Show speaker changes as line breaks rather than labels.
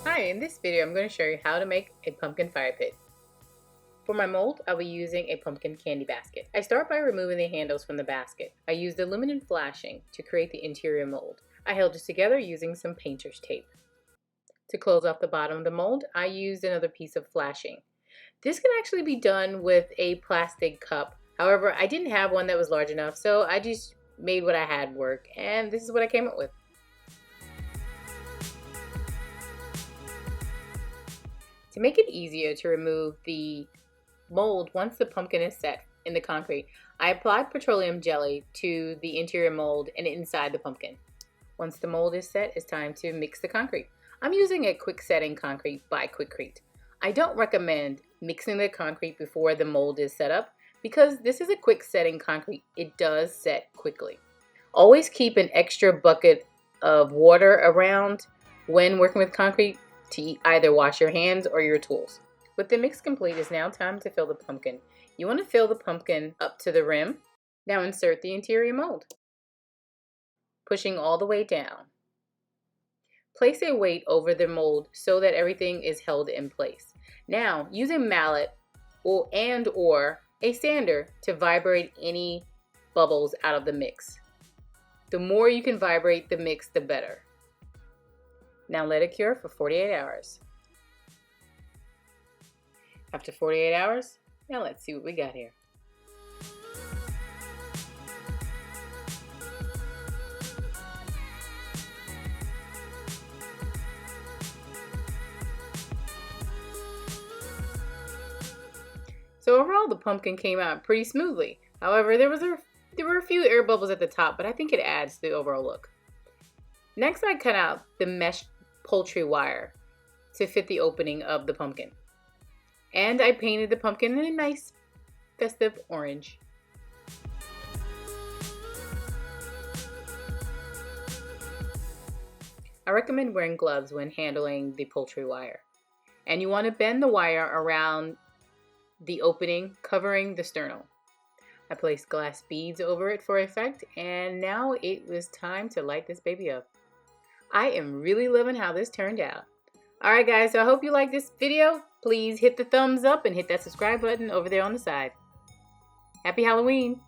Hi, in this video I'm going to show you how to make a pumpkin fire pit. For my mold, I'll be using a pumpkin candy basket. I start by removing the handles from the basket. I used aluminum flashing to create the interior mold. I held it together using some painter's tape. To close off the bottom of the mold, I used another piece of flashing. This can actually be done with a plastic cup. However, I didn't have one that was large enough, so I just made what I had work, and this is what I came up with. To make it easier to remove the mold once the pumpkin is set in the concrete, I applied petroleum jelly to the interior mold and inside the pumpkin. Once the mold is set, it's time to mix the concrete. I'm using a quick setting concrete by Quikrete. I don't recommend mixing the concrete before the mold is set up because this is a quick setting concrete. It does set quickly. Always keep an extra bucket of water around when working with concrete to either wash your hands or your tools. With the mix complete, it's now time to fill the pumpkin. You want to fill the pumpkin up to the rim. Now insert the interior mold, pushing all the way down. Place a weight over the mold so that everything is held in place. Now use a mallet or a sander to vibrate any bubbles out of the mix. The more you can vibrate the mix, the better. Now let it cure for 48 hours. After 48 hours, now let's see what we got here. So overall, the pumpkin came out pretty smoothly. However, there were a few air bubbles at the top, but I think it adds to the overall look. Next, I cut out the mesh poultry wire to fit the opening of the pumpkin. And I painted the pumpkin in a nice festive orange. I recommend wearing gloves when handling the poultry wire. And you want to bend the wire around the opening, covering the sterno. I placed glass beads over it for effect, and now it was time to light this baby up. I am really loving how this turned out. Alright guys, so I hope you like this video. Please hit the thumbs up and hit that subscribe button over there on the side. Happy Halloween!